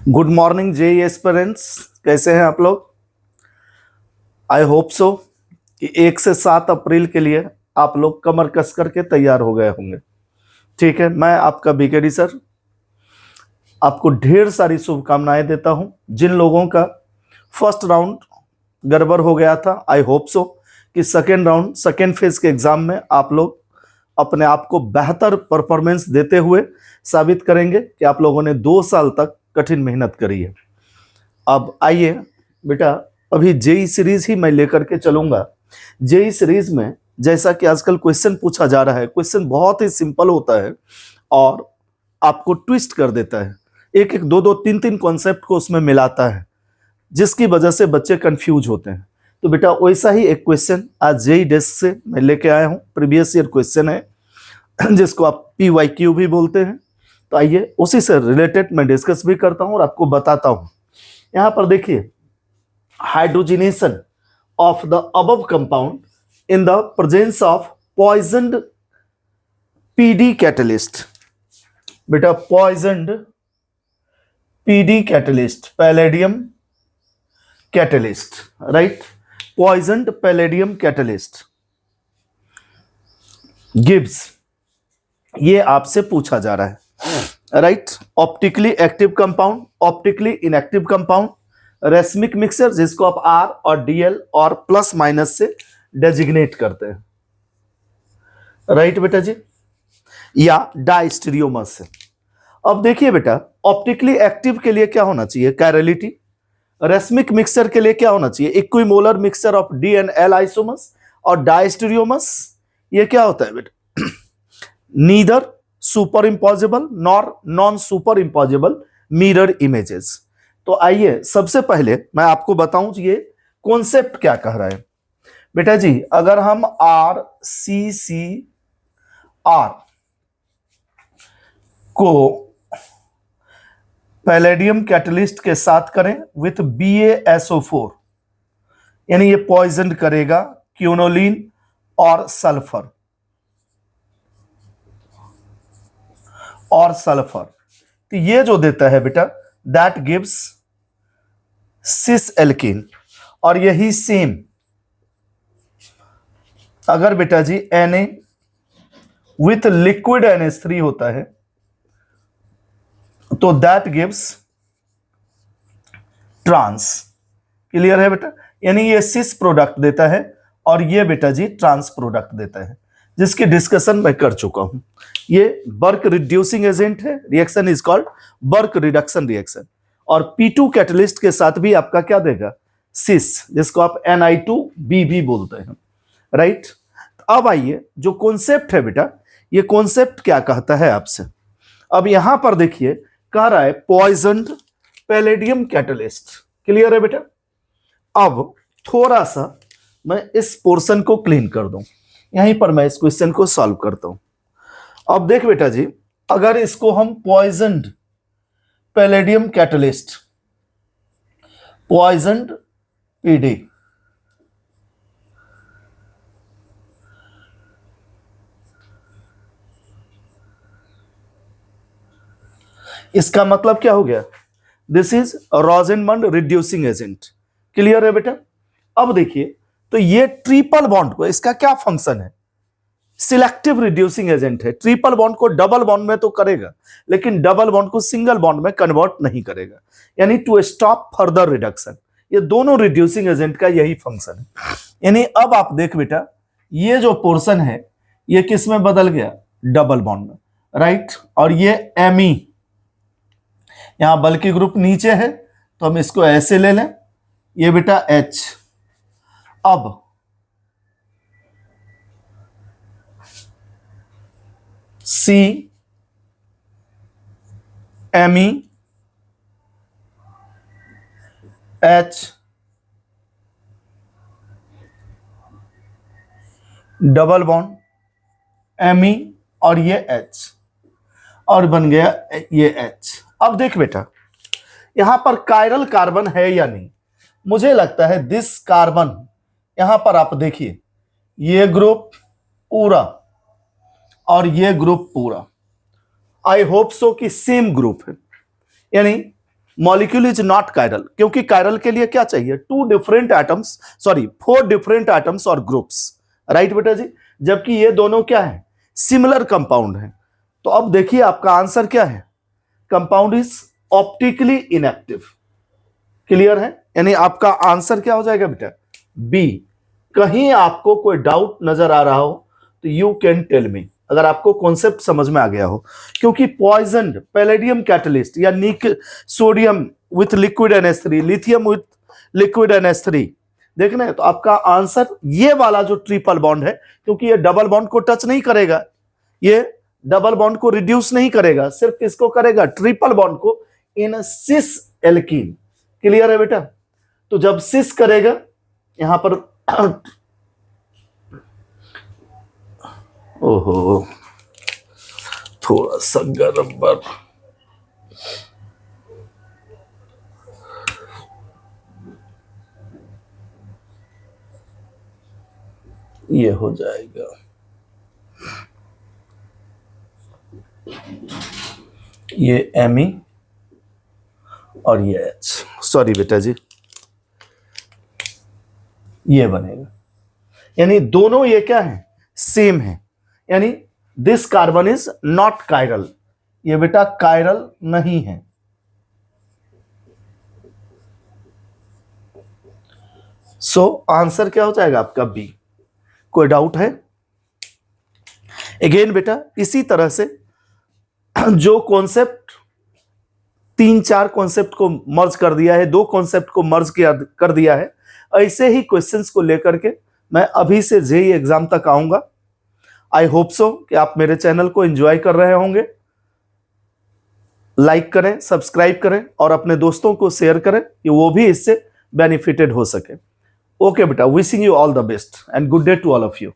Good morning JEE aspirants, कैसे हैं आप लोग। आई होप सो कि 1 से 7 अप्रैल के लिए आप लोग कमर कस करके तैयार हो गए होंगे। ठीक है, मैं आपका बीकेडी सर आपको ढेर सारी शुभकामनाएं देता हूं। जिन लोगों का फर्स्ट राउंड गड़बड़ हो गया था, आई होप सो कि सेकेंड फेज के एग्जाम में आप लोग अपने आप को बेहतर परफॉर्मेंस देते हुए साबित करेंगे कि आप लोगों ने 2 साल तक कठिन मेहनत करी है। अब आइए बेटा, अभी जेई सीरीज ही मैं लेकर के चलूंगा। जेई सीरीज में जैसा कि आजकल क्वेश्चन पूछा जा रहा है, क्वेश्चन बहुत ही सिंपल होता है और आपको ट्विस्ट कर देता है, एक एक दो दो तीन तीन कॉन्सेप्ट को उसमें मिलाता है, जिसकी वजह से बच्चे कंफ्यूज होते हैं। तो बेटा वैसा ही एक क्वेश्चन आज जेई डेस्क से मैं लेके आया हूँ। प्रीवियस ईयर क्वेश्चन है जिसको आप PYQ भी बोलते हैं। तो आइए उसी से रिलेटेड मैं डिस्कस भी करता हूँ और आपको बताता हूँ। यहां पर देखिए, hydrogenation of the above compound in the presence of poisoned PD catalyst. बेटा poisoned PD catalyst, palladium catalyst, right. Poisoned palladium catalyst gives, ये आपसे पूछा जा रहा है, right. Optically active compound, optically inactive compound, racemic mixer जिसको आप R और DL और प्लस माइनस से डेजिग्नेट करते हैं, राइट बेटा जी, या डाइस्टेरियोमर्स से। अब देखिए बेटा, ऑप्टिकली एक्टिव के लिए क्या होना चाहिए, कैरलिटी। रेसमिक मिक्सर के लिए क्या होना चाहिए, equimolar mixture of D and L isomers. और डाइस्टेरियोमर्स ये क्या होता है बेटा, neither super impossible nor non super impossible mirror images. तो आइए सबसे पहले मैं आपको बताऊं ये कॉन्सेप्ट क्या कह रहा है। बेटा जी, अगर हम RCCR को पैलेडियम कैटलिस्ट के साथ करें विथ BaSO4, यानी ये पॉइजन करेगा क्यूनोलिन और सल्फर तो ये जो देता है बेटा, दैट गिव्स सिस एल्कीन। और यही सेम अगर बेटा जी Na विथ लिक्विड NH3 होता है तो दैट गिव्स ट्रांस। क्लियर है बेटा, यानी ये सिस प्रोडक्ट देता है और ये बेटा जी ट्रांस प्रोडक्ट देता है, जिसकी डिस्कशन मैं कर चुका हूं। ये बर्क रिड्यूसिंग एजेंट है, reaction is called Birch reduction reaction. और P2 कैटलिस्ट के साथ भी आपका क्या देगा, सिस, जिसको आप Ni2B भी बोलते हैं, राइट। अब आइए जो कॉन्सेप्ट है बेटा, ये कॉन्सेप्ट क्या कहता है आपसे। अब यहां पर देखिए, कह रहा है पॉइजन्ड पैलेडियम कैटलिस्ट। क्लियर है बेटा। अब थोड़ा सा मैं इस पोर्शन को क्लीन कर दूं, यहीं पर मैं इस क्वेश्चन को सॉल्व करता हूं। अब देख बेटा जी, अगर इसको हम poisoned palladium catalyst, poisoned PD, इसका मतलब क्या हो गया, this is Rosenmund reducing agent. Clear है बेटा। अब देखिए, तो ये ट्रिपल बॉन्ड को, इसका क्या फंक्शन है, सिलेक्टिव रिड्यूसिंग एजेंट है। ट्रिपल बॉन्ड को डबल बॉन्ड में तो करेगा, लेकिन डबल बॉन्ड को सिंगल बॉन्ड में कन्वर्ट नहीं करेगा, यानी टू स्टॉप फर्दर रिडक्शन। ये दोनों रिड्यूसिंग एजेंट का यही फंक्शन है। यानी अब आप देख बेटा, ये जो पोर्शन है ये किस में बदल गया, डबल बॉन्ड में, राइट। और ये Me, यहां बल्कि ग्रुप नीचे है तो हम इसको ऐसे ले लें, ये बेटा H। अब C Me H double bond Me और ये H, और बन गया ये H। अब देख बेटा, यहां पर कायरल कार्बन है या नहीं, मुझे लगता है दिस कार्बन, यहां पर आप देखिए ये ग्रुप पूरा और ये ग्रुप पूरा, आई होप सो कि सेम ग्रुप है, यानी मॉलिक्यूल इज नॉट कायरल, क्योंकि कायरल के लिए क्या चाहिए, 4 डिफरेंट एटम्स और ग्रुप्स, राइट बेटा जी, जबकि ये दोनों क्या है, सिमिलर कंपाउंड है। तो अब देखिए आपका आंसर क्या है, compound is optically inactive. Clear है, यानी आपका आंसर क्या हो जाएगा बेटा, बी। कहीं आपको कोई डाउट नजर आ रहा हो तो यू कैन टेल मी, अगर आपको कॉन्सेप्ट समझ में आ गया हो, क्योंकि पॉइजन पैलेडियम कैटलिस्ट या sodium with liquid NH3, lithium with liquid NH3 देखना है, तो आपका आंसर ये वाला जो ट्रिपल बॉन्ड है, क्योंकि ये डबल बॉन्ड को टच नहीं करेगा, ये डबल बॉन्ड को रिड्यूस नहीं करेगा, सिर्फ किसको करेगा, ट्रिपल बॉन्ड को, इन सिस एल्कीन। क्लियर है बेटा, तो जब सिस करेगा यहां पर ओहो थोड़ा सा गर्म पर ये हो जाएगा, ये Me और ये H, सॉरी बेटा जी, ये बनेगा, यानी दोनों ये क्या है, सेम है, यानी this carbon is not chiral, ये बेटा कायरल नहीं है। सो आंसर क्या हो जाएगा आपका बी। कोई डाउट है? अगेन बेटा इसी तरह से जो कॉन्सेप्ट 3-4 कॉन्सेप्ट को मर्ज कर दिया है, 2 कॉन्सेप्ट को मर्ज कर दिया है, ऐसे ही क्वेश्चंस को लेकर के मैं अभी से जेईई एग्जाम तक आऊंगा। आई होप सो कि आप मेरे चैनल को एंजॉय कर रहे होंगे। लाइक करें, सब्सक्राइब करें और अपने दोस्तों को शेयर करें कि वो भी इससे बेनिफिटेड हो सके। ओके बेटा, wishing you all the best and good day to all of you.